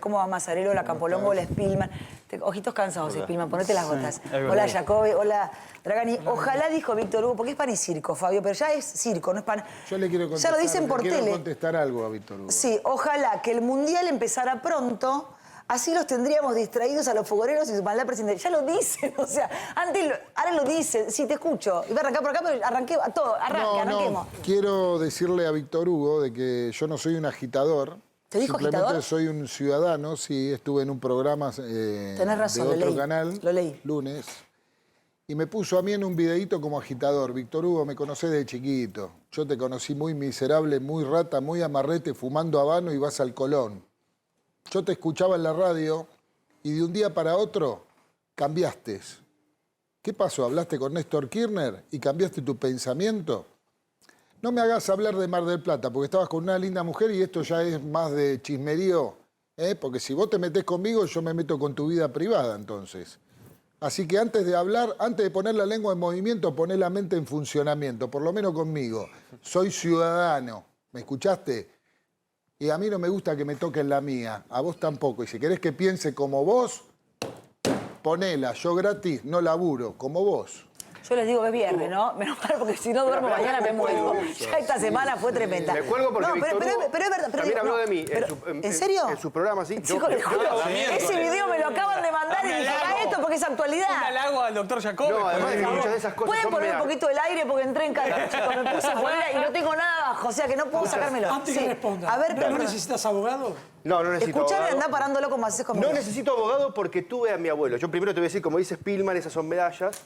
¿Cómo va Mazzarello, la Campolongo, la Spillman? Ojitos cansados, Spillman, ponete las gotas. Hola, Jacobi, hola, Dragani. Ojalá, dijo Víctor Hugo, porque es pan y circo, Fabio, pero ya es circo, no es pan. Yo le quiero contestar, ya lo dicen por tele. Contestar algo a Víctor Hugo. Sí, ojalá que el Mundial empezara pronto, así los tendríamos distraídos a los fogoneros y su maldad presidente. Ya lo dicen, o sea, ahora lo dicen. Sí, te escucho. Iba a arrancar por acá, pero arranqué a todo. Arranquemos. Quiero decirle a Víctor Hugo de que yo no soy un agitador. ¿Te dijo Simplemente agitador? soy un ciudadano, sí, estuve en un programa Tenés razón, de otro leí. canal, Lo leí. lunes, y me puso a mí en un videíto como agitador. Víctor Hugo, me conocés de chiquito. Yo te conocí muy miserable, muy rata, muy amarrete, fumando habano y vas al Colón. Yo te escuchaba en la radio y de un día para otro cambiaste. ¿Qué pasó? ¿Hablaste con Néstor Kirchner y cambiaste tu pensamiento? No me hagas hablar de Mar del Plata, porque estabas con una linda mujer y esto ya es más de chismerío, ¿eh? Porque si vos te metés conmigo, yo me meto con tu vida privada, entonces. Así que antes de hablar, antes de poner la lengua en movimiento, poné la mente en funcionamiento, por lo menos conmigo. Soy ciudadano, ¿me escuchaste? Y a mí no me gusta que me toquen la mía, a vos tampoco. Y si querés que piense como vos, ponela, yo gratis no laburo, como vos. Yo les digo que es viernes, ¿no? Menos mal, porque si no duermo mañana me muero. Ya esta semana fue tremenda. Me cuelgo porque no, pero es verdad. Pero también habló de mí. ¿En serio? En su programa, sí. Chicos, les juro, ese video me lo acaban de mandar y dije, haga esto porque es actualidad. Un halago al doctor Jacobi. No, además de que muchas de esas cosas ¿Pueden son poner un reales. poquito del aire? Porque entré en calor, chicos. Me puse afuera y no tengo nada abajo. O sea que no puedo sacármelo. Antes que responda, A ver, ¿no necesitas abogado? No, no necesito escuchame, abogado. andá parándolo como haces conmigo. No necesito abogado porque tuve a mi abuelo. Yo primero te voy a decir, como dice Spillman, esas son medallas.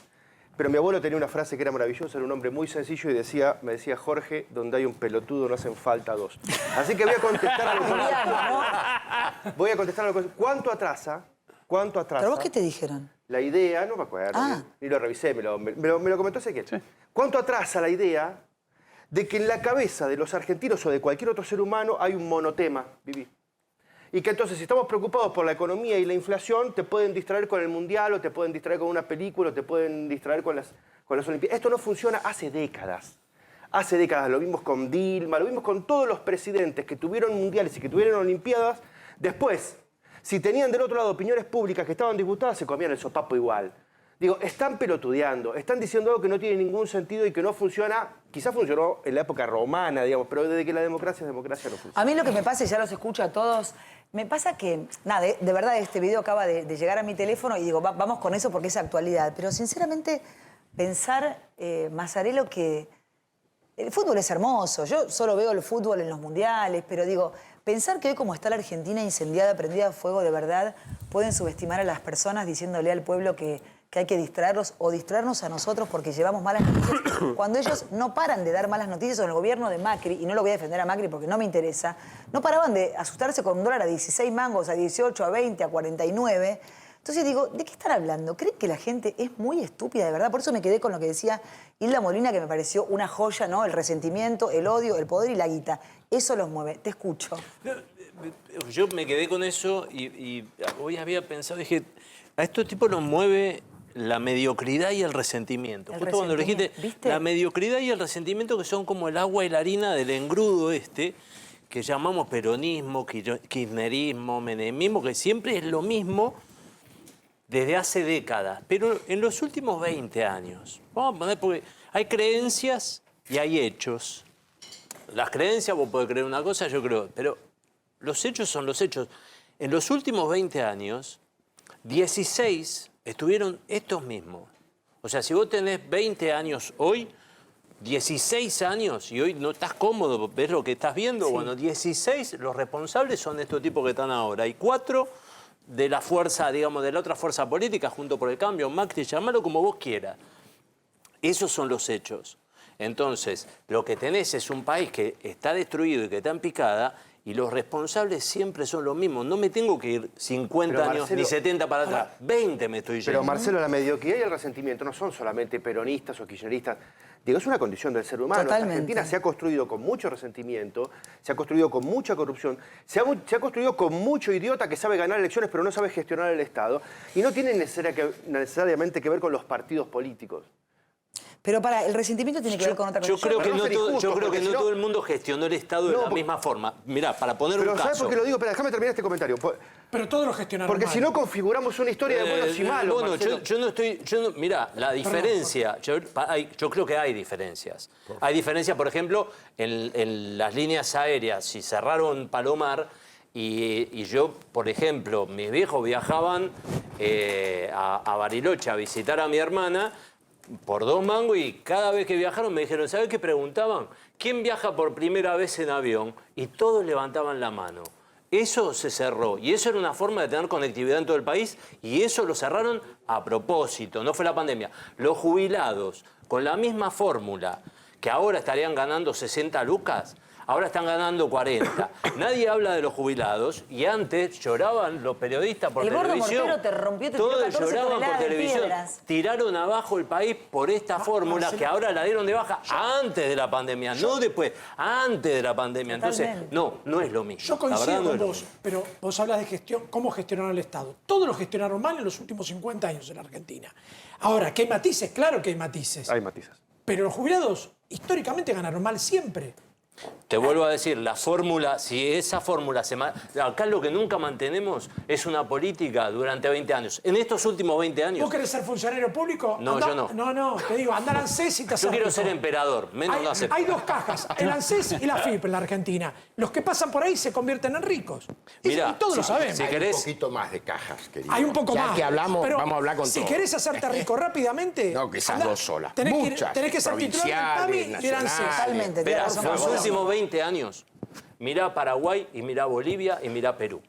Pero mi abuelo tenía una frase que era maravillosa, era un hombre muy sencillo y me decía, Jorge, donde hay un pelotudo no hacen falta dos. Así que voy a contestar a lo que... Voy a contestar a lo que... ¿Cuánto atrasa? ¿Pero vos qué te dijeron? La idea, no me acuerdo, ni lo revisé, me lo comentó Ezequiel. Sí. ¿Cuánto atrasa la idea de que en la cabeza de los argentinos o de cualquier otro ser humano hay un monotema, vivir? Y que entonces, si estamos preocupados por la economía y la inflación, te pueden distraer con el Mundial, o te pueden distraer con una película, o te pueden distraer con las Olimpiadas. Esto no funciona hace décadas. Hace décadas lo vimos con Dilma, lo vimos con todos los presidentes que tuvieron mundiales y que tuvieron Olimpiadas. Después, si tenían del otro lado opiniones públicas que estaban disgustadas, se comían el sopapo igual. Digo, están pelotudeando, están diciendo algo que no tiene ningún sentido y que no funciona. Quizás funcionó en la época romana, digamos, pero desde que la democracia es democracia no funciona. A mí lo que me pasa, y ya los escucho a todos, me pasa que, nada, de verdad este video acaba de llegar a mi teléfono y digo, vamos con eso porque es actualidad. Pero sinceramente, pensar, Mazzarello, que el fútbol es hermoso. Yo solo veo el fútbol en los mundiales, pero digo, pensar que hoy como está la Argentina incendiada, prendida a fuego de verdad, pueden subestimar a las personas diciéndole al pueblo que hay que distraerlos o distraernos a nosotros porque llevamos malas noticias, cuando ellos no paran de dar malas noticias, o en el gobierno de Macri, y no lo voy a defender a Macri porque no me interesa, no paraban de asustarse con un dólar a 16 mangos, a 18, a 20, a 49. Entonces digo, ¿de qué están hablando? ¿Creen que la gente es muy estúpida de verdad? Por eso me quedé con lo que decía Hilda Molina, que me pareció una joya, ¿no? El resentimiento, el odio, el poder y la guita. Eso los mueve. Te escucho. Yo me quedé con eso y hoy había pensado, dije, a estos tipos los mueve la mediocridad y el resentimiento. Justo cuando dijiste, ¿viste? La mediocridad y el resentimiento, que son como el agua y la harina del engrudo que llamamos peronismo, kirchnerismo, menemismo, que siempre es lo mismo desde hace décadas. Pero en los últimos 20 años, vamos a poner, porque hay creencias y hay hechos. Las creencias, vos podés creer una cosa, yo creo, pero los hechos son los hechos. En los últimos 20 años, 16 estuvieron estos mismos. O sea, si vos tenés 20 años hoy, 16 años, y hoy no estás cómodo, ves lo que estás viendo, sí. Bueno, 16, los responsables son estos tipos que están ahora. Y 4 de la fuerza, digamos, de la otra fuerza política, Junto por el Cambio, Macri, llamalo como vos quieras. Esos son los hechos. Entonces, lo que tenés es un país que está destruido y que está en picada, y los responsables siempre son los mismos. No me tengo que ir 50 años Marcelo, ni 70 para atrás. 20 me estoy yendo. Pero Marcelo, la mediocridad y el resentimiento no son solamente peronistas o kirchneristas. Digo, es una condición del ser humano. Totalmente. La Argentina se ha construido con mucho resentimiento, se ha construido con mucha corrupción, se ha construido con mucho idiota que sabe ganar elecciones pero no sabe gestionar el Estado. Y no tiene necesariamente que ver con los partidos políticos. Pero el resentimiento tiene que ver con otra cosa. Yo creo que Pero no, no ser injusto, yo creo que porque no si no- todo el mundo gestionó el Estado de No, la porque- misma forma. Mirá, para poner Pero un ¿sabes caso... por qué lo digo? Pero déjame terminar este comentario. Pero todos lo gestionaron Porque mal. si no configuramos una historia de buenos y malos, Bueno, Marcelo. yo no estoy... Mirá, la diferencia... Yo creo que hay diferencias. Hay diferencias, por ejemplo, en las líneas aéreas. Si cerraron Palomar y yo, por ejemplo, mis viejos viajaban a Bariloche a visitar a mi hermana por 2 mangos y cada vez que viajaron me dijeron, ¿sabes qué preguntaban? ¿Quién viaja por primera vez en avión? Y todos levantaban la mano. Eso se cerró y eso era una forma de tener conectividad en todo el país y eso lo cerraron a propósito, no fue la pandemia. Los jubilados, con la misma fórmula, que ahora estarían ganando 60 lucas, ahora están ganando 40. Nadie habla de los jubilados y antes lloraban los periodistas por El gordo televisión. Mortero te rompió, te tiró Todos 14 lloraban por toneladas de televisión. piedras. Tiraron abajo el país por esta fórmula que ahora la dieron de baja antes de la pandemia, no después, antes de la pandemia. Entonces, Totalmente. no es lo mismo. Yo La coincido verdad, no con es lo vos, mismo. pero vos hablas de gestión, cómo gestionaron el Estado. Todos lo gestionaron mal en los últimos 50 años en la Argentina. Ahora, ¿qué hay matices? Claro que hay matices. Hay matizas. Pero los jubilados históricamente ganaron mal siempre. Te vuelvo a decir, la fórmula, si esa fórmula se... Acá lo que nunca mantenemos es una política durante 20 años. En estos últimos 20 años... ¿Vos querés ser funcionario público? No, yo no. No, te digo, andá al ANSES y te Yo haces quiero rico. ser emperador, menos no acepto. Hay 2 cajas, el ANSES y la FIP en la Argentina. Los que pasan por ahí se convierten en ricos. Mirá, y todos lo sabemos. si Hay querés- un poquito más de cajas, querido. Hay un poco ya más. que hablamos, pero vamos a hablar con si todo. querés hacerte rico rápidamente... No, que esas andá, 2 solas. Tenés Muchas, que ser titular del PAMI y del nacionales. ANSES. Totalmente. Verá, tenés razón. los últimos 20 años, mirá Paraguay y mirá Bolivia y mirá Perú.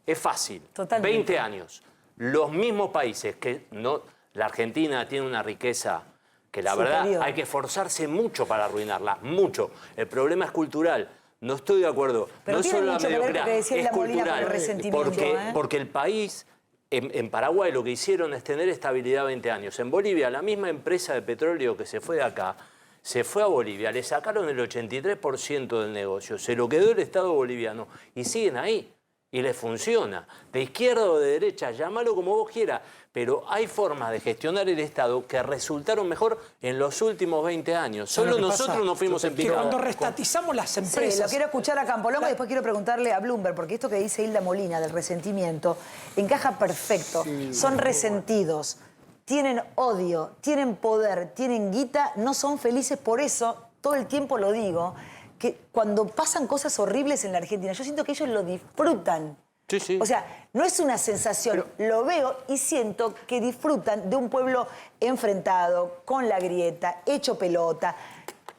Es fácil. Totalmente. 20 años. Los mismos países que no... La Argentina tiene una riqueza que la verdad Superior. hay que esforzarse mucho para arruinarla, mucho. El problema es cultural. No estoy de acuerdo. Pero no tiene solo la mucho que ver con mediocridad, lo que decía es Isla Molina con el cultural. resentimiento, Porque el país, en Paraguay lo que hicieron es tener estabilidad 20 años. En Bolivia, la misma empresa de petróleo que se fue de acá, se fue a Bolivia, le sacaron el 83% del negocio, se lo quedó el Estado boliviano y siguen ahí. Y les funciona. De izquierda o de derecha, llámalo como vos quieras. Pero hay formas de gestionar el Estado que resultaron mejor en los últimos 20 años. ¿Sabes Solo lo que pasa? nosotros nos fuimos en Que picada. cuando restatizamos las Sí, empresas... lo quiero escuchar a Campolongo y después quiero preguntarle a Bloomberg, porque esto que dice Hilda Molina del resentimiento encaja perfecto. Son resentidos, tienen odio, tienen poder, tienen guita, no son felices, por eso todo el tiempo lo digo, que cuando pasan cosas horribles en la Argentina, yo siento que ellos lo disfrutan. Sí, sí. O sea, no es una sensación, lo veo y siento que disfrutan de un pueblo enfrentado, con la grieta, hecho pelota.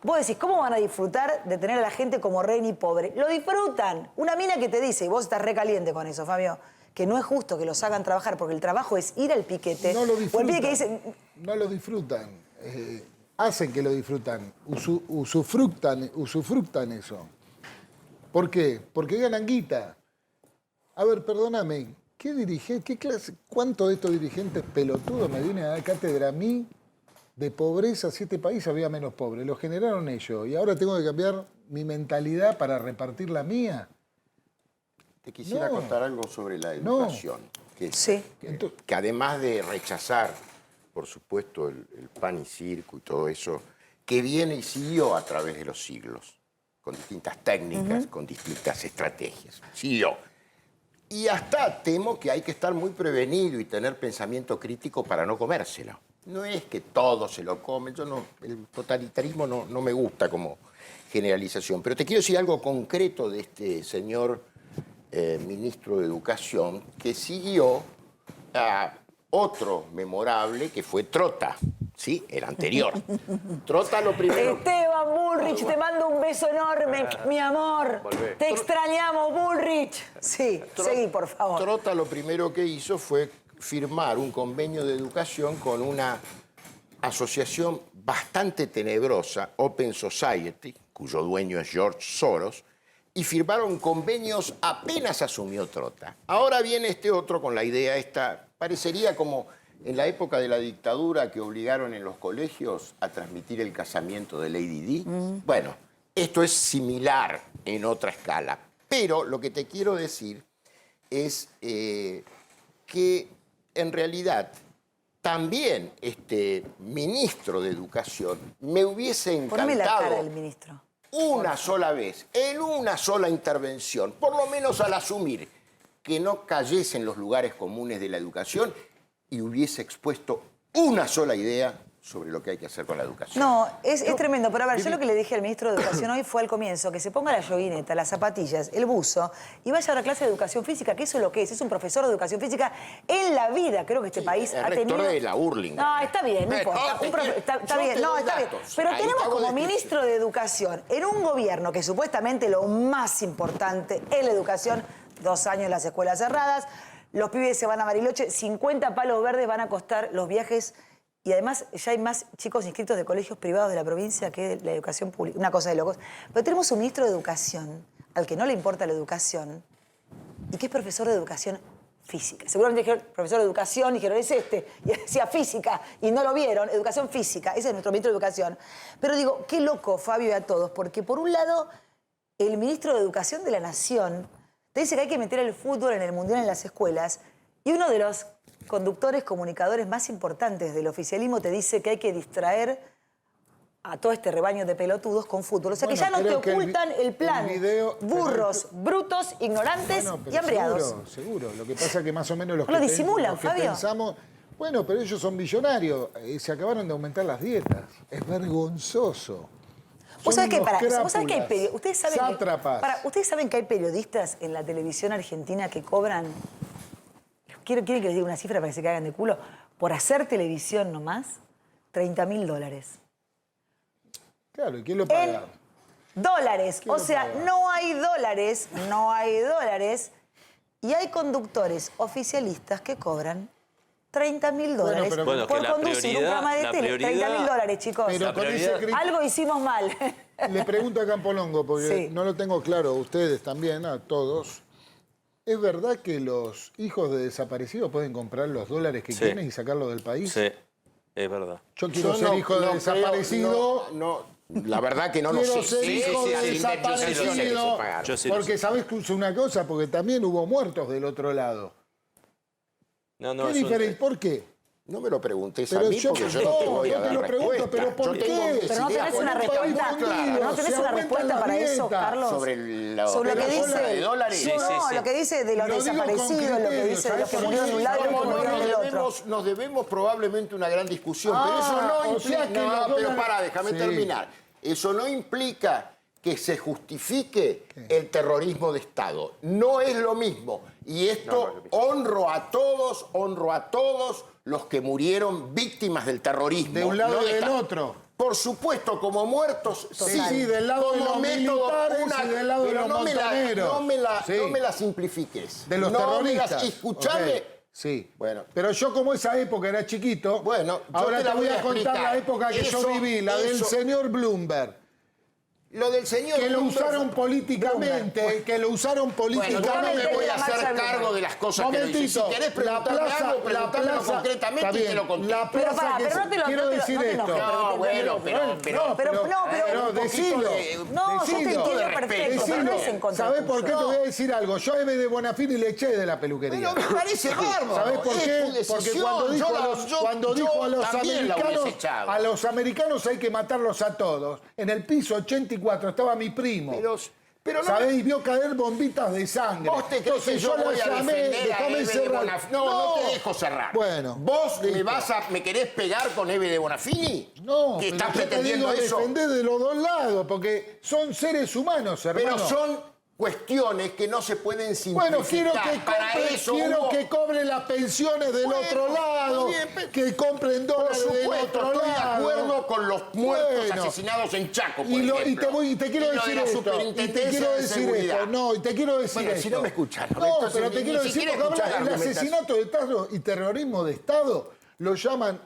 Vos decís, ¿cómo van a disfrutar de tener a la gente como rey y pobre? Lo disfrutan. Una mina que te dice, y vos estás recaliente con eso, Fabio, que no es justo que los hagan trabajar, porque el trabajo es ir al piquete. No lo O el disfrutan. pibe que dice, No lo disfrutan. Hacen que lo disfrutan. Usufructan eso. ¿Por qué? Porque ganan guita. A ver, perdóname, ¿qué dirigente, qué clase, cuántos de estos dirigentes pelotudos me vienen a dar cátedra a mí de pobreza si este país había menos pobres? Lo generaron ellos y ahora tengo que cambiar mi mentalidad para repartir la mía. Te quisiera No. contar algo sobre la No. educación. Que, Sí. que además de rechazar, por supuesto, el pan y circo y todo eso, que viene y siguió a través de los siglos, con distintas técnicas, con distintas estrategias. Siguió. Y hasta temo que hay que estar muy prevenido y tener pensamiento crítico para no comérselo. No es que todos se lo comen, el totalitarismo no me gusta como generalización. Pero te quiero decir algo concreto de este señor ministro de Educación que siguió a otro memorable que fue Trota, ¿sí? El anterior. Trota lo primero... Esteban Bullrich, te mando un beso enorme, mi amor. Volvé. Te extrañamos, Bullrich. Sí, seguí, por favor. Trota lo primero que hizo fue firmar un convenio de educación con una asociación bastante tenebrosa, Open Society, cuyo dueño es George Soros, y firmaron convenios apenas asumió Trota. Ahora viene este otro con la idea esta, parecería como en la época de la dictadura que obligaron en los colegios a transmitir el casamiento de Lady Di. Bueno, esto es similar en otra escala, pero lo que te quiero decir es que en realidad también este ministro de Educación me hubiese Poneme la cara encantado del ministro. una sola vez, en una sola intervención, por lo menos al asumir que no cayese en los lugares comunes de la educación y hubiese expuesto una sola idea sobre lo que hay que hacer con la educación. No, es tremendo. Pero a ver, yo lo que le dije al ministro de Educación hoy fue al comienzo que se ponga la yoguineta, las zapatillas, el buzo y vaya a una clase de educación física, que eso es lo que es un profesor de educación física en la vida. Creo que este país el ha rector tenido... de la Hurlingham. No, está bien, no importa. Está bien, no, está bien. Pero Ahí tenemos te hago como descripción. ministro de Educación en un gobierno que supuestamente lo más importante es la educación, 2 años en las escuelas cerradas, los pibes se van a Bariloche, 50 palos verdes van a costar los viajes. Y además ya hay más chicos inscritos de colegios privados de la provincia que de la educación pública. Una cosa de locos. Pero tenemos un ministro de Educación al que no le importa la educación y que es profesor de educación física. Seguramente dijeron profesor de educación, dijeron, es este. Y decía física y no lo vieron. Educación física. Ese es nuestro ministro de Educación. Pero digo, qué loco, Fabio, y a todos. Porque por un lado, el ministro de Educación de la Nación te dice que hay que meter el fútbol en el Mundial en las escuelas. Y uno de los conductores, comunicadores más importantes del oficialismo te dice que hay que distraer a todo este rebaño de pelotudos con fútbol. O sea que Bueno, ya no te creo que ocultan el plan. video- Burros, brutos, ignorantes Bueno, pero y hambriados. Seguro, seguro. Lo que pasa es que más o menos los No lo que, disimulan, los que Fabio. pensamos... Bueno, pero ellos son millonarios. Se acabaron de aumentar las dietas. Es vergonzoso. ¿Vos Son sabés que, unos ¿vos sabés que hay crápulas, ustedes saben sátrapas. ¿ustedes saben que hay periodistas en la televisión argentina que cobran... ¿Quieren que les diga una cifra para que se caigan de culo? Por hacer televisión nomás, $30.000. Claro, ¿y quién lo paga? Dólares. ¿Quién O lo sea, paga? no hay dólares. Y hay conductores oficialistas que cobran $30.000 pero- Bueno, que por la conducir un prioridad- programa de la tele. prioridad- $30.000, chicos. Pero La con ese prioridad- criterio... Algo hicimos mal. Le pregunto a Campolongo, porque Sí. no lo tengo claro, a ustedes también, a todos. ¿Es verdad que los hijos de desaparecidos pueden comprar los dólares que Sí. quieren y sacarlos del país? Sí, es verdad. Yo quiero Yo ser no- hijo de no desaparecido. creo- no, la verdad que no lo Quiero sé. ser Sí, hijo sí, de sí, desaparecido. Yo sí lo Porque sé. sabés que es una cosa, porque también hubo muertos del otro lado. No, ¿Qué es un- diferencia? ¿Por qué? No me lo preguntes Pero a mí yo- porque yo no, no te voy yo a te dar lo pregunto, respuesta. pero ¿por Yo qué? tengo mis Pero no ideas tenés una políticas muy respuesta. claras ¿No tenés Se una aumentan respuesta las para eso, dietas. Carlos? sobre Sobre lo que la dice de dólares. Sí, sí, no, sí. lo que dice de los Lo digo con desaparecidos, lo que criterio, dice de los que ¿sabes? murieron de un lado y los que No, murieron del otro. nos debemos probablemente una gran discusión, pero eso no o implica... sea que no, los pero dólares- pará, déjame Sí. terminar. Eso no implica que se justifique el terrorismo de Estado. No es lo mismo. Y esto honro a todos los que murieron víctimas del terrorismo. De un lado no y del Estado. otro. Por supuesto, como muertos, Sí, del lado de los militares y del lado de pero los no montoneros. no Sí. me la simplifiques. De los no terroristas. Escuchame. Ok, sí. Bueno. Pero yo como esa época era chiquito, Bueno, yo ahora te te la voy voy a a contar explicar. la época que yo Eso- viví, la del eso- señor Bloomberg. Lo del señor Que lo Bloomberg- usaron políticamente, que lo usaron Bueno, yo no políticamente. me voy a la marcha hacer del cargo Bloomberg. de las cosas que lo hice. Si Momentito, querés preguntarme algo, preguntármelo concretamente está y te bien, lo contesto. La Pero plaza pará, que pero no te lo- quiero no te lo- decir no te esto. enojes, No, bueno, pero decilo. No, yo te entiendo de perfecto, respeto, pero no es en contra ¿Sabés tuyo. por qué? Te voy a decir algo. Yo a Eve de Bonafini le eché de la peluquería. Pero me parece bárbaro. ¿Sabés por Es qué? tu decisión. Porque cuando dijo, Yo a la- los, yo- cuando yo dijo también la hubiese echado. a los americanos hay que matarlos a todos. En el piso 84 estaba mi primo. Pero no ¿Sabés? Y vio caer bombitas de sangre. ¿Vos te crees Entonces que yo la voy a llamé, defender a dejame Eve de cerrar. Bonafini? No te dejo cerrar. Bueno, ¿Vos listo. me querés pegar con Eve de Bonafini? No, ¿Que pero estás yo te pretendiendo digo eso? defender de los dos lados, porque son seres humanos, hermano. Pero son cuestiones que no se pueden simplificar. Bueno, quiero que cobre las pensiones del Bueno, otro lado, está bien, que compren Por dólares del supuesto, otro estoy de lado. acuerdo con los muertos Bueno. asesinados en Chaco, por Y ejemplo. te quiero Y lo de decir la esto. Y te Superintendencia quiero de decir Seguridad. esto. No, y te quiero decir Bueno, esto. si no me escuchas, No, entonces pero te ni quiero decir, siquiera porque ahora escuchás la el argumentación. asesinato de Estado y terrorismo de Estado lo llaman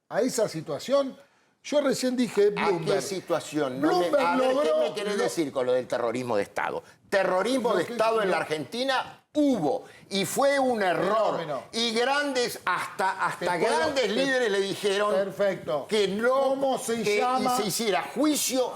a esa situación. Yo recién dije ¿A Bloomberg. qué situación? Bloomberg A ver, ¿qué logró- me querés decir con lo del terrorismo de Estado? Terrorismo de que- Estado en la Argentina hubo y fue un error. Fenómeno. Y grandes, hasta Te puedo- grandes líderes le dijeron Perfecto. que no ¿Cómo se que llama? se hiciera juicio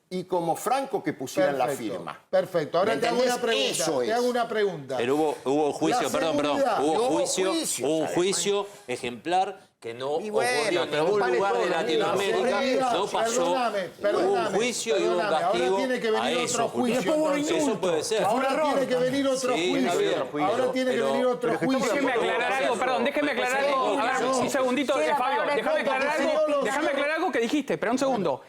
y como Franco que pusieran la Perfecto, firma. Perfecto. Ahora ¿Me te hago una entendés? pregunta. Eso Te es. hago una pregunta. Pero hubo juicio, La perdón, seguridad. hubo Hubo juicio juicios, ejemplar que no Y bueno, ocurrió en pero ningún vale lugar todo de lo mismo. Latinoamérica, Seguridad, no pasó. Hubo un juicio y hubo un perdóname. castigo Ahora tiene que venir a otro eso. juicio. Después hubo un entonces. Eso puede ser. Ahora tiene que venir otro Sí, juicio. está bien, Ahora tiene que pero- venir otro pero que juicio. Déjeme aclarar algo, perdón, déjeme aclarar algo. A ver, un segundito, Sí, la Fabio, palabra déjame es corta, aclarar que si no algo, lo déjame sabe. aclarar algo que dijiste, pero un segundo.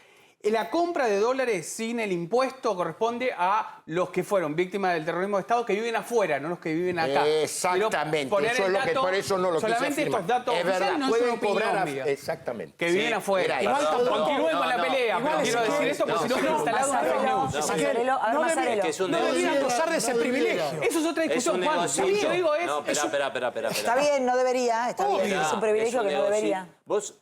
La compra de dólares sin el impuesto corresponde a los que fueron víctimas del terrorismo de Estado que viven afuera, no los que viven acá. Exactamente, Quiero poner eso el es lo que dato, por eso no lo quise solamente afirmar. estos datos Es oficiales verdad, no es pueden una opinión cobrar mía. exactamente. Que viven afuera. era eso. Continúen con la pelea, pero quiero decir esto porque si no se ha instalado una fake news. Mazzarello, a ver, No Mazzarello. Es que es un No negocio. deberían gozar de ese No debería. privilegio. Eso es otra Es discusión, un Juan. negocio. Lo que yo digo es... No, espera. Está bien, no debería, está bien. Mirá, Es un privilegio que no negocio. debería. Vos,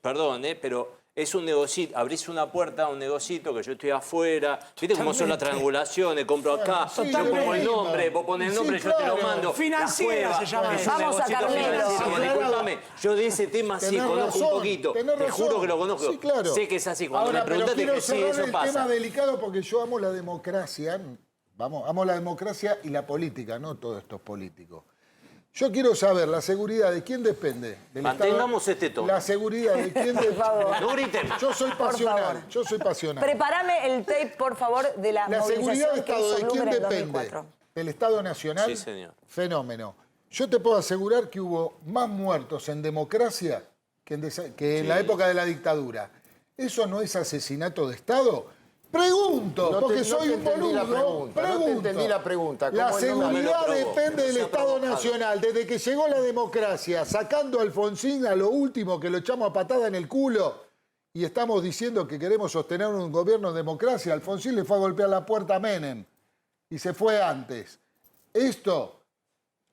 perdón, pero es un negocito, abrís una puerta a un negocito que yo estoy afuera. ¿Viste cómo son las triangulaciones? Compro acá, yo pongo el nombre, vos pones el nombre, Sí, yo te lo claro. mando. Financiera La se llama cueva. Es eso. un Vamos a negocito Carmelo. financiero. Claro. Disculpame, yo de ese tema sí Tenés conozco razón, un poquito. tenés Te juro razón. que lo conozco. Sí, claro. Sé que es así. Cuando Ahora, me preguntaste pero que sí, quiero eso cerrar el tema pasa. delicado porque yo amo la democracia. Amo la democracia y la política, no todos estos políticos. Yo quiero saber, ¿la seguridad de quién depende? ¿Del Mantengamos Estado? este tono. La seguridad de quién depende. favor. No gritemos. Yo soy favor. pasional, yo soy pasional. Prepárame el tape, por favor, de la, La seguridad movilización del que Estado, hizo ¿de quién Bloomberg en depende? 2004. ¿Del Estado Nacional? Sí, señor. Fenómeno. Yo te puedo asegurar que hubo más muertos en democracia que en la época de la dictadura. ¿Eso no es asesinato de Estado? Pregunto, porque soy un boludo. No te entendí la pregunta. La ¿Cómo no me seguridad lo depende del Estado Nacional. Desde que llegó la democracia, sacando a Alfonsín a lo último que lo echamos a patada en el culo y estamos diciendo que queremos sostener un gobierno en democracia, Alfonsín le fue a golpear la puerta a Menem y se fue antes.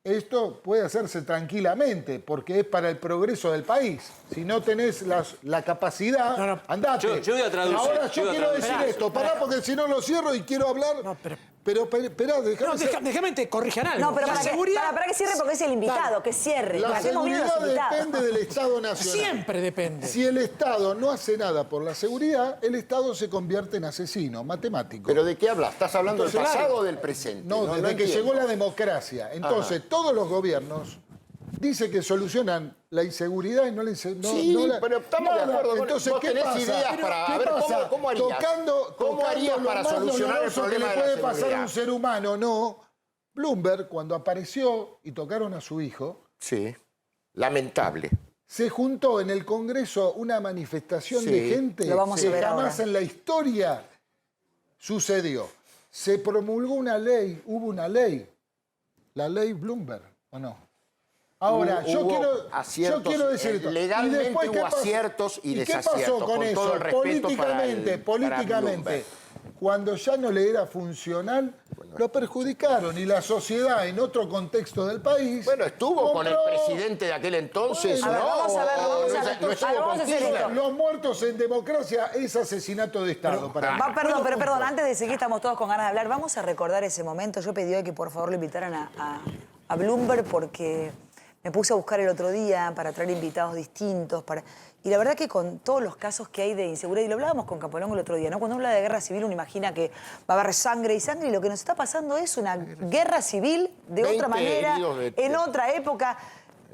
Esto puede hacerse tranquilamente porque es para el progreso del país. Si no tenés la capacidad, andate. Yo voy a traducir. Ahora yo yo voy a quiero traducir. decir esto. Pará, porque si no lo cierro y quiero hablar. No, pero esperá, No, déjame te corrijan algo. No, pero La para que cierre porque es el invitado, que cierre. La ¿Para qué movimiento es seguridad invitado? depende del Estado Nacional. siempre depende. Si el Estado no hace nada por la seguridad, el Estado se convierte en asesino, matemático. ¿Pero de qué hablas? ¿Estás hablando del Entonces, pasado claro. o del presente? No, desde que entiendo. llegó la democracia. Entonces, todos los gobiernos dicen que solucionan la inseguridad y no la inseguridad. Sí, pero estamos de acuerdo con Entonces, vos ¿qué tenés pasa? ideas para- ¿Qué a ver, pasa? ¿cómo harías? ¿Cómo harías lo para más solucionar el doloroso problema que de le la puede pasar a seguridad? un ser humano? No. Bloomberg, cuando apareció y tocaron a su hijo, Sí, lamentable. se juntó en el Congreso una manifestación Sí. de gente Lo vamos a que ver jamás ahora. en la historia sucedió. Se promulgó una ley, hubo una ley, la ley Bloomberg, ¿o no? Ahora, yo Hubo quiero aciertos, decir esto. legalmente ¿Y después qué hubo pasó? aciertos y qué desaciertos, pasó con con eso? todo el respeto para Políticamente, Bloomberg. cuando ya no le era funcional, lo perjudicaron y la sociedad en otro contexto del país. Bueno, estuvo con el compró- presidente de aquel entonces, Bueno, ¿no? vamos a ver, ¿O vamos a no ver. no estuvo Vamos a hacer contigo? esto. Los muertos en democracia es asinato de Estado para mí. Perdón, antes de seguir, estamos todos con ganas de hablar. Vamos a recordar ese momento. Yo pedí hoy que por favor lo invitaran a Bloomberg porque me puse a buscar el otro día para traer invitados distintos. Y la verdad que con todos los casos que hay de inseguridad, y lo hablábamos con Capolongo el otro día, ¿no? Cuando uno habla de guerra civil uno imagina que va a haber sangre y sangre, y lo que nos está pasando es una guerra civil de 20 otra manera, heridos en otra época.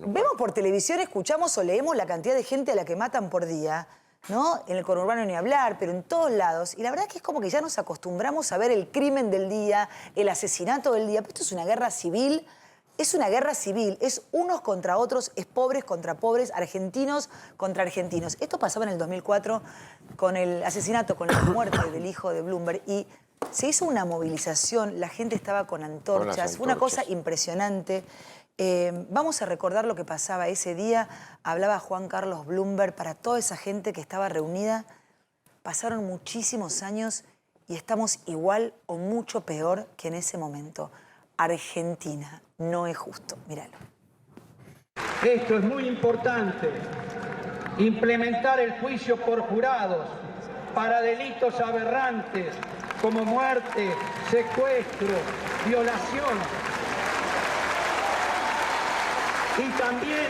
Vemos por televisión, escuchamos o leemos la cantidad de gente a la que matan por día, ¿no? En el conurbano ni hablar, pero en todos lados. Y la verdad que es como que ya nos acostumbramos a ver el crimen del día, el asesinato del día. Pero esto es una guerra civil. Es una guerra civil, es unos contra otros, es pobres contra pobres, argentinos contra argentinos. Esto pasaba en el 2004 con el asesinato, con la muerte del hijo de Bloomberg y se hizo una movilización, la gente estaba con antorchas, fue una cosa impresionante. Vamos a recordar lo que pasaba ese día. Hablaba Juan Carlos Bloomberg para toda esa gente que estaba reunida. Pasaron muchísimos años y estamos igual o mucho peor que en ese momento. Argentina no es justo. Míralo. Esto es muy importante. Implementar el juicio por jurados para delitos aberrantes como muerte, secuestro, violación. Y también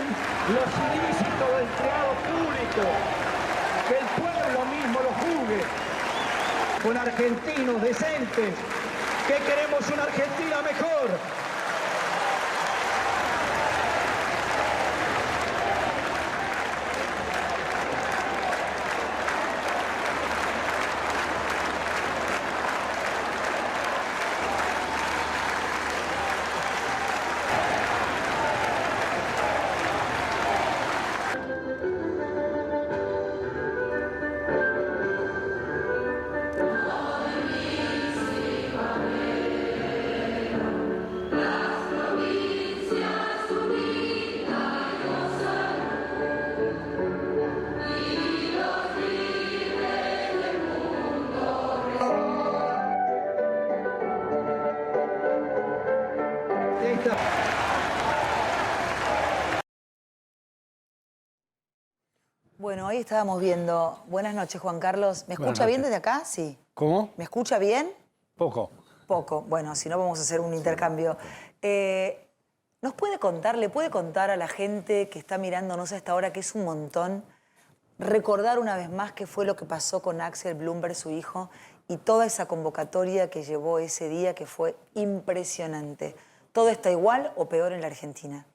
los ilícitos del empleado público, que el pueblo mismo lo juzgue. con argentinos decentes, que queremos una Argentina mejor. Bueno, ahí estábamos viendo. Buenas noches, Juan Carlos. ¿Me escucha bien desde acá? Sí. ¿Cómo? ¿Me escucha bien? Poco. Poco. Bueno, si no vamos a hacer un intercambio. ¿Nos puede contar, le puede contar a la gente que está mirándonos a esta hora, que es un montón, recordar una vez más qué fue lo que pasó con Axel Blumberg, su hijo, y toda esa convocatoria que llevó ese día, que fue impresionante? ¿Todo está igual o peor en la Argentina?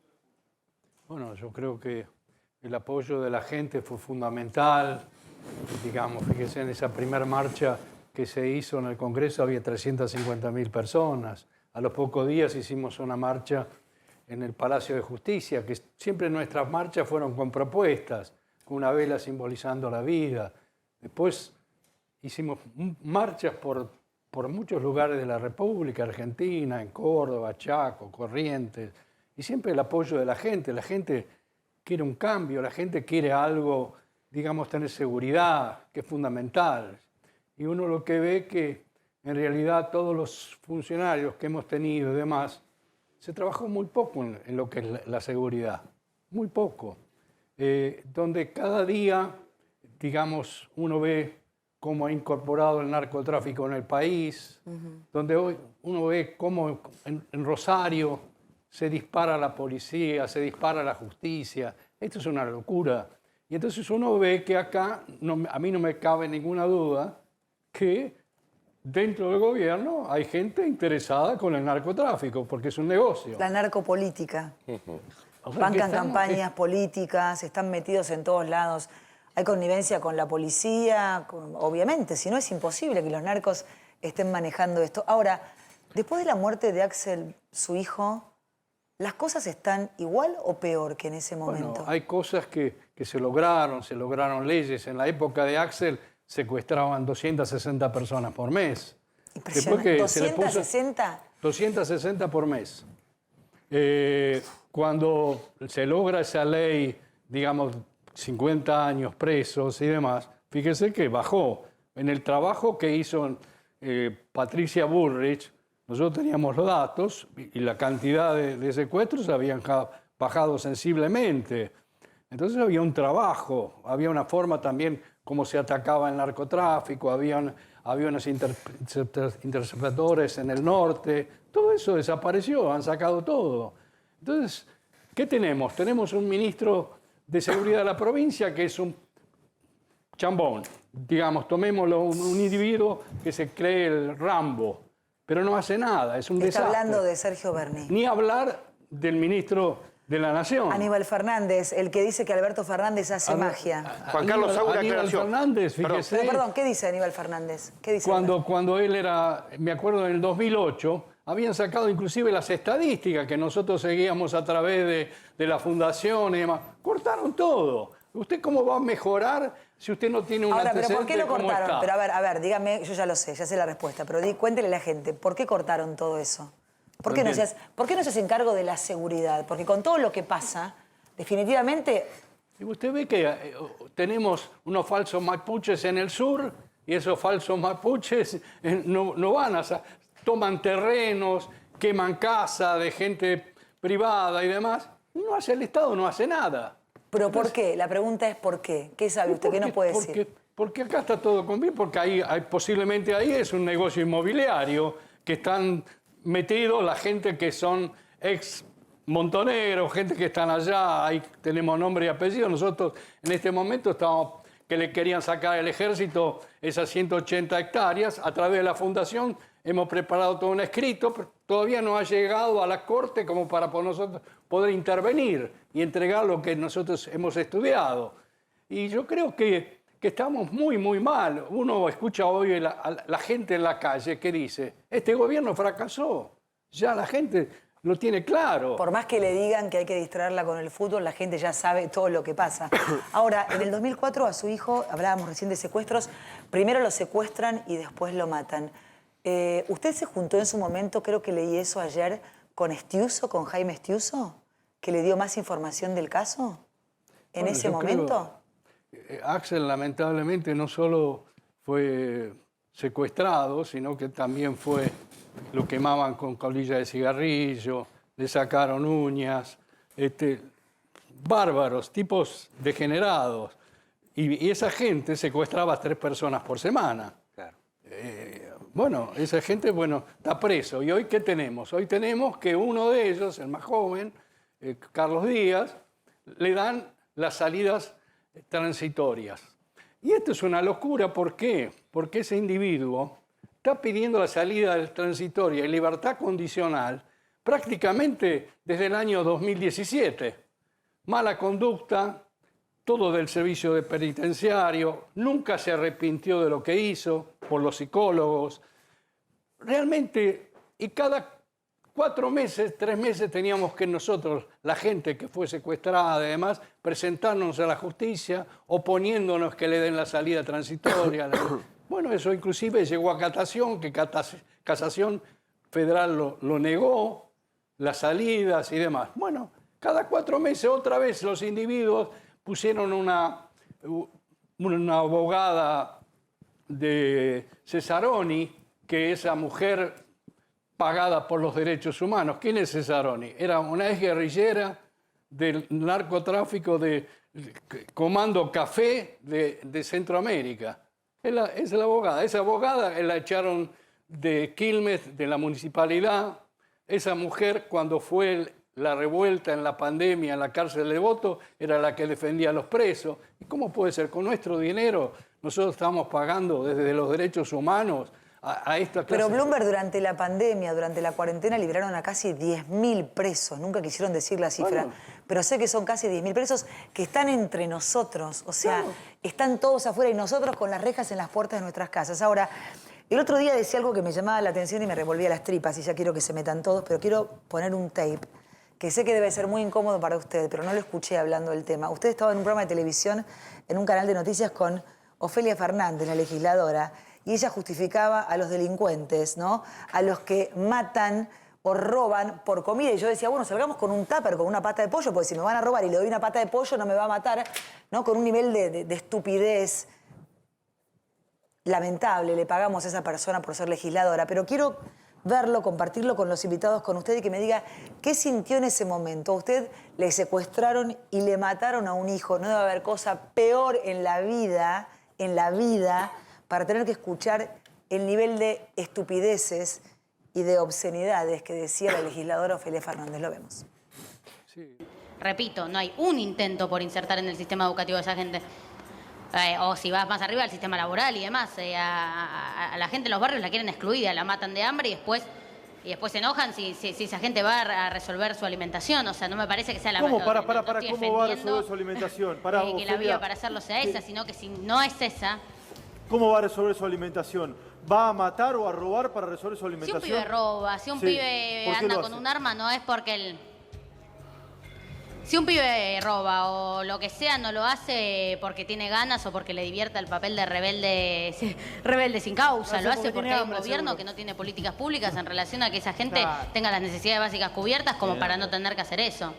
Bueno, yo creo que el apoyo de la gente fue fundamental. Digamos, fíjese, en esa primera marcha que se hizo en el Congreso había 350.000 personas. A los pocos días hicimos una marcha en el Palacio de Justicia, que siempre nuestras marchas fueron con propuestas, con una vela simbolizando la vida. Después hicimos marchas por muchos lugares de la República Argentina, en Córdoba, Chaco, Corrientes, y siempre el apoyo de la gente. La gente quiere un cambio, la gente quiere algo, digamos, tener seguridad, que es fundamental. Y uno lo que ve que en realidad todos los funcionarios que hemos tenido y demás, se trabajó muy poco en lo que es la seguridad, muy poco. Donde cada día, digamos, uno ve cómo ha incorporado el narcotráfico en el país, donde hoy uno ve cómo en Rosario se dispara la policía, se dispara la justicia. Esto es una locura. Y entonces uno ve que acá, a mí no me cabe ninguna duda, que dentro del gobierno hay gente interesada con el narcotráfico, porque es un negocio. La narcopolítica. Bancan campañas políticas, están metidos en todos lados. Hay connivencia con la policía, obviamente, si no es imposible que los narcos estén manejando esto. Ahora, después de la muerte de Axel, su hijo, ¿las cosas están igual o peor que en ese momento? Bueno, hay cosas que se lograron leyes. En la época de Axel secuestraban 260 personas por mes. Impresionante. ¿260? 260 por mes. Cuando se logra esa ley, digamos, 50 años presos y demás, fíjese que bajó. En el trabajo que hizo Patricia Bullrich, nosotros teníamos los datos y la cantidad de secuestros habían bajado sensiblemente. Entonces había un trabajo, había una forma también como se atacaba el narcotráfico, había unos interceptadores en el norte, todo eso desapareció, han sacado todo. Entonces, ¿qué tenemos? Tenemos un ministro de Seguridad de la provincia que es un chambón, digamos, tomémoslo, un individuo que se cree el Rambo, pero no hace nada, es un desastre. Está hablando de Sergio Berni. Ni hablar del ministro de la Nación. Aníbal Fernández, el que dice que Alberto Fernández hace magia. Juan Carlos, hago una Aníbal aclaración. Fernández, fíjese. Perdón, ¿qué dice Aníbal Fernández? ¿Qué dice Cuando él era, me acuerdo en el 2008, habían sacado inclusive las estadísticas que nosotros seguíamos a través de la fundación y demás. Cortaron todo. ¿Usted cómo va a mejorar si usted no tiene un antecedente? ¿Pero por qué lo como cortaron? está? Pero a ver, dígame, yo ya lo sé, ya sé la respuesta, pero cuéntele a la gente, ¿por qué cortaron todo eso? ¿Por qué no se hace cargo de la seguridad? Porque con todo lo que pasa, definitivamente... Y usted ve que tenemos unos falsos mapuches en el sur y esos falsos mapuches no van a... Toman terrenos, queman casas de gente privada y demás. El Estado no hace nada. ¿Pero por qué? La pregunta es ¿por qué? ¿Qué sabe usted? ¿Qué nos puede decir? Porque acá está todo con bien, porque posiblemente ahí es un negocio inmobiliario que están metidos la gente que son ex montoneros, gente que están allá, ahí tenemos nombre y apellido. Nosotros en este momento estamos que le querían sacar al ejército esas 180 hectáreas. A través de la fundación hemos preparado todo un escrito, pero todavía no ha llegado a la Corte como para por nosotros poder intervenir y entregar lo que nosotros hemos estudiado. Y yo creo que estamos muy, muy mal. Uno escucha hoy a la gente en la calle que dice, este gobierno fracasó. Ya la gente lo tiene claro. Por más que le digan que hay que distraerla con el fútbol, la gente ya sabe todo lo que pasa. Ahora, en el 2004 a su hijo, hablábamos recién de secuestros, primero lo secuestran y después lo matan. ¿Usted se juntó en su momento, creo que leí eso ayer, con Estiuso, con Jaime Estiuso, que le dio más información del caso en ese momento? Axel lamentablemente no solo fue secuestrado, sino que también lo quemaban con colilla de cigarrillo, le sacaron uñas, bárbaros, tipos degenerados. Y esa gente secuestraba a 3 personas por semana. Claro. Bueno, esa gente, está preso. ¿Y hoy qué tenemos? Hoy tenemos que uno de ellos, el más joven, Carlos Díaz, le dan las salidas transitorias. Y esto es una locura, ¿por qué? Porque ese individuo está pidiendo la salida transitoria y libertad condicional prácticamente desde el año 2017. Mala conducta, todo del servicio de penitenciario, nunca se arrepintió de lo que hizo por los psicólogos. Realmente, y cada 4 meses, 3 meses teníamos que nosotros, la gente que fue secuestrada, además, presentarnos a la justicia, oponiéndonos que le den la salida transitoria. Bueno, eso inclusive llegó a casación, que Casación Federal lo negó, las salidas y demás. Bueno, cada 4 meses otra vez los individuos pusieron una abogada de Cesaroni, que esa mujer pagada por los derechos humanos. ¿Quién es Cesaroni? Era una ex guerrillera del narcotráfico de Comando Café de Centroamérica. Es la abogada. Esa abogada la echaron de Quilmes, de la municipalidad. Esa mujer, cuando fue la revuelta en la pandemia en la cárcel de Devoto, era la que defendía a los presos. ¿Y cómo puede ser? Con nuestro dinero nosotros estamos pagando desde los derechos humanos a esta clase. Pero Bloomberg durante la pandemia, durante la cuarentena, liberaron a casi 10.000 presos. Nunca quisieron decir la cifra, pero sé que son casi 10.000 presos que están entre nosotros. O sea, están todos afuera y nosotros con las rejas en las puertas de nuestras casas. Ahora, el otro día decía algo que me llamaba la atención y me revolvía las tripas, y ya quiero que se metan todos, pero quiero poner un tape que sé que debe ser muy incómodo para usted, pero no lo escuché hablando del tema. Usted estaba en un programa de televisión, en un canal de noticias con Ofelia Fernández, la legisladora, y ella justificaba a los delincuentes, ¿no? A los que matan o roban por comida. Y yo decía, bueno, salgamos con un tupper, con una pata de pollo, porque si me van a robar y le doy una pata de pollo no me va a matar, ¿no? Con un nivel de estupidez lamentable. Le pagamos a esa persona por ser legisladora. Pero quiero verlo, compartirlo con los invitados, con usted, y que me diga qué sintió en ese momento. A usted le secuestraron y le mataron a un hijo. No debe haber cosa peor en la vida, para tener que escuchar el nivel de estupideces y de obscenidades que decía la legisladora Ofelia Fernández. Lo vemos. Sí. Repito, no hay un intento por insertar en el sistema educativo a esa gente. O si vas más arriba, al sistema laboral y demás. A la gente en los barrios la quieren excluida, la matan de hambre y después se enojan si esa gente va a resolver su alimentación. O sea, no me parece que sea la ¿Cómo? mejor. ¿Cómo va a resolver su alimentación? Que la vía para hacerlo sea esa, sino que si no es esa... ¿Cómo va a resolver su alimentación? ¿Va a matar o a robar para resolver su Si un alimentación? pibe roba, si un pibe anda con un arma, no es porque Si un pibe roba o lo que sea, no lo hace porque tiene ganas o porque le divierta el papel de rebelde sin causa. Lo hace porque hay un gobierno que no tiene políticas públicas en relación a que esa gente tenga las necesidades básicas cubiertas como para no tener que hacer eso.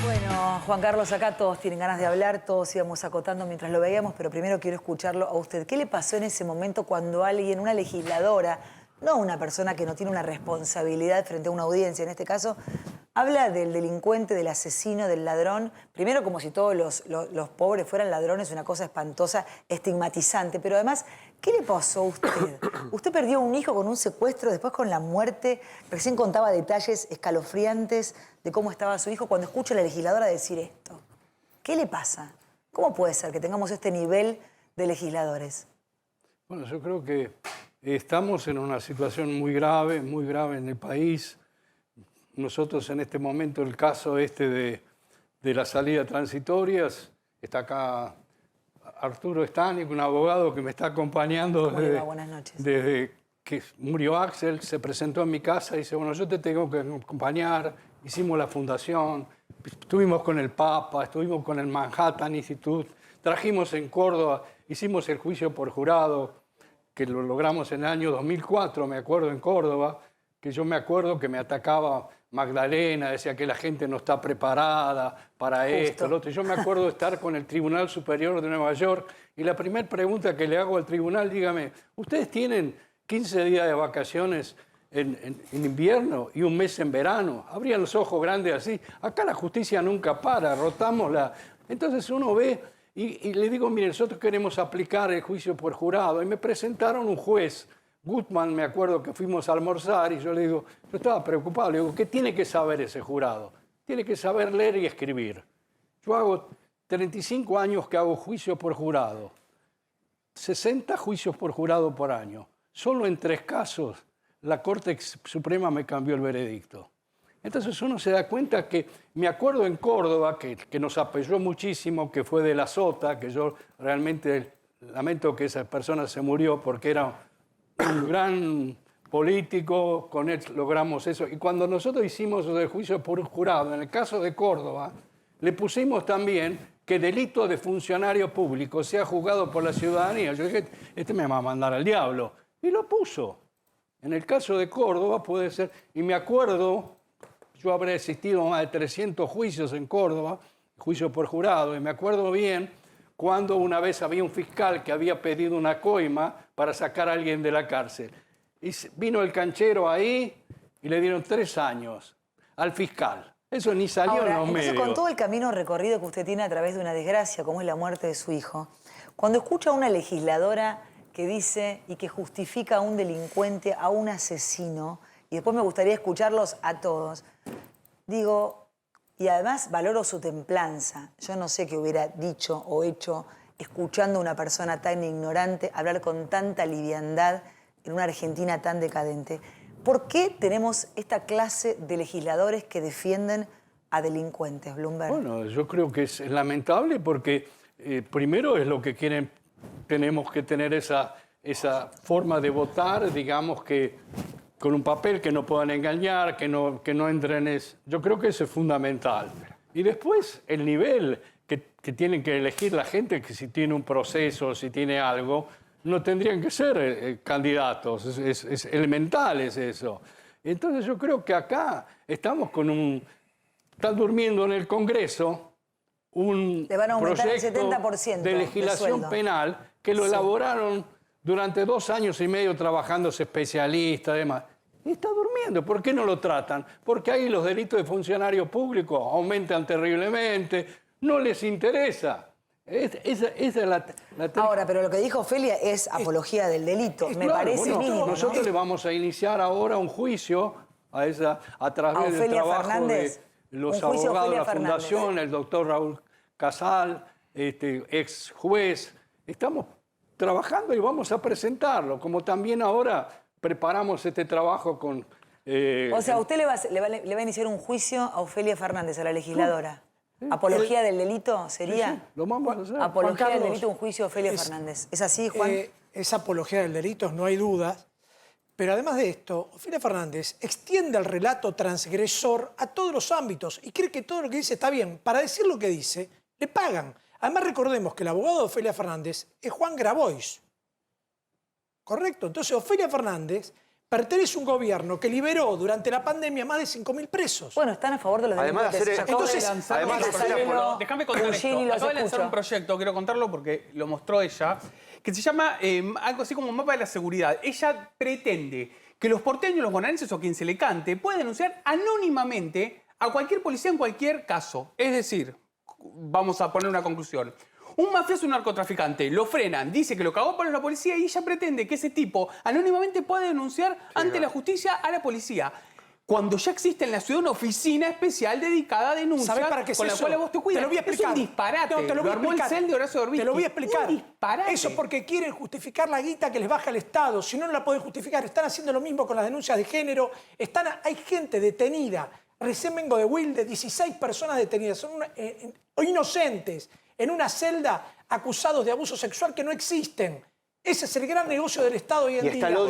Bueno, Juan Carlos, acá todos tienen ganas de hablar, todos íbamos acotando mientras lo veíamos, pero primero quiero escucharlo a usted. ¿Qué le pasó en ese momento cuando alguien, una legisladora, no una persona que no tiene una responsabilidad frente a una audiencia, en este caso, habla del delincuente, del asesino, del ladrón, primero como si todos los pobres fueran ladrones, una cosa espantosa, estigmatizante, pero además, ¿qué le pasó a usted? Usted perdió un hijo con un secuestro, después con la muerte, recién contaba detalles escalofriantes de cómo estaba su hijo cuando escucha a la legisladora decir esto. ¿Qué le pasa? ¿Cómo puede ser que tengamos este nivel de legisladores? Bueno, yo creo que estamos en una situación muy grave en el país. Nosotros en este momento, el caso de las salidas transitorias, está acá Arturo Stanik, un abogado que me está acompañando Buenas noches. desde que murió Axel, se presentó en mi casa y dice, bueno, yo te tengo que acompañar, hicimos la fundación, estuvimos con el Papa, estuvimos con el Manhattan Institute, trajimos en Córdoba, hicimos el juicio por jurado, que lo logramos en el año 2004, me acuerdo, en Córdoba, que yo me acuerdo que me atacaba Magdalena, decía que la gente no está preparada para esto, lo otro. Yo me acuerdo de estar con el Tribunal Superior de Nueva York y la primera pregunta que le hago al tribunal, dígame, ¿ustedes tienen 15 días de vacaciones en invierno y un mes en verano? Abrían los ojos grandes así. Acá la justicia nunca para, rotamos la... Entonces uno ve y le digo, mire, nosotros queremos aplicar el juicio por jurado. Y me presentaron un juez, Gutman, me acuerdo que fuimos a almorzar y yo le digo, yo estaba preocupado, le digo, ¿qué tiene que saber ese jurado? Tiene que saber leer y escribir. Yo hago 35 años que hago juicio por jurado, 60 juicios por jurado por año. Solo en 3 casos la Corte Suprema me cambió el veredicto. Entonces uno se da cuenta que, me acuerdo en Córdoba, que nos apoyó muchísimo, que fue de la Sota, que yo realmente lamento que esa persona se murió porque era un gran político, con él logramos eso. Y cuando nosotros hicimos el juicio por jurado, en el caso de Córdoba, le pusimos también que delito de funcionario público sea juzgado por la ciudadanía. Yo dije, este me va a mandar al diablo. Y lo puso. En el caso de Córdoba puede ser, y me acuerdo, yo habré asistido a más de 300 juicios en Córdoba, juicio por jurado, y me acuerdo bien cuando una vez había un fiscal que había pedido una coima para sacar a alguien de la cárcel. Y vino el canchero ahí y le dieron 3 años al fiscal. Eso ni salió en los medios. Con todo el camino recorrido que usted tiene a través de una desgracia, como es la muerte de su hijo, cuando escucha a una legisladora que dice y que justifica a un delincuente, a un asesino, y después me gustaría escucharlos a todos, digo, y además valoro su templanza. Yo no sé qué hubiera dicho o hecho escuchando a una persona tan ignorante hablar con tanta liviandad en una Argentina tan decadente. ¿Por qué tenemos esta clase de legisladores que defienden a delincuentes, Bloomberg? Bueno, yo creo que es lamentable porque primero es lo que quieren, tenemos que tener esa forma de votar, digamos que con un papel que no puedan engañar, que no entren. Yo creo que eso es fundamental. Y después el nivel que tienen que elegir la gente, que si tiene un proceso, si tiene algo, no tendrían que ser candidatos. Es elemental es eso. Entonces yo creo que acá estamos con están durmiendo en el Congreso un Le van a aumentar el proyecto 70% de legislación de penal que lo elaboraron durante 2 años y medio trabajándose especialistas, además. Y está durmiendo. ¿Por qué no lo tratan? Porque ahí los delitos de funcionario público aumentan terriblemente. No les interesa. Esa es la Ahora, pero lo que dijo Ofelia es apología del delito. Me claro, parece bueno, mínimo, nosotros le vamos a iniciar ahora un juicio a través del trabajo Fernández, de los un juicio a abogados de la Ofelia Fundación, Fernández. el doctor Raúl Casal, ex juez. Estamos trabajando y vamos a presentarlo, como también ahora preparamos este trabajo con... o sea, usted le va a iniciar un juicio a Ofelia Fernández, a la legisladora. ¿Apología del delito sería? Sí, lo vamos a hacer. Apología del delito, un juicio a Ofelia Fernández. ¿Es así, Juan? Es apología del delito, no hay dudas. Pero además de esto, Ofelia Fernández extiende el relato transgresor a todos los ámbitos y cree que todo lo que dice está bien. Para decir lo que dice, le pagan. Además, recordemos que el abogado de Ofelia Fernández es Juan Grabois. ¿Correcto? Entonces, Ofelia Fernández pertenece a un gobierno que liberó durante la pandemia más de 5.000 presos. Bueno, están a favor de los Además de delincuentes. hacer- Entonces, además de hacer Déjame contar esto. Gugini, los Acaba de lanzar escucho. un proyecto, quiero contarlo porque lo mostró ella, que se llama algo así como Mapa de la Seguridad. Ella pretende que los porteños, los bonaerenses o quien se le cante pueda denunciar anónimamente a cualquier policía en cualquier caso. Es decir, vamos a poner una conclusión. Un mafioso, un narcotraficante, lo frenan, dice que lo cagó por la policía y ella pretende que ese tipo anónimamente pueda denunciar ante la justicia a la policía. cuando ya existe en la ciudad una oficina especial dedicada a denuncias ¿Sabés para qué es con la eso? cual vos te cuidas. Te lo voy a explicar. Es un disparate. No, te lo voy a armó el explicar. CEL de Horacio Berbisky. Te lo voy a explicar. Un disparate. Eso porque quieren justificar la guita que les baja el Estado. Si no, no la pueden justificar. Están haciendo lo mismo con las denuncias de género. Hay gente detenida. Recién vengo de Wilde, 16 personas detenidas. Son inocentes en una celda acusados de abuso sexual que no existen. Ese es el gran negocio del Estado hoy en día.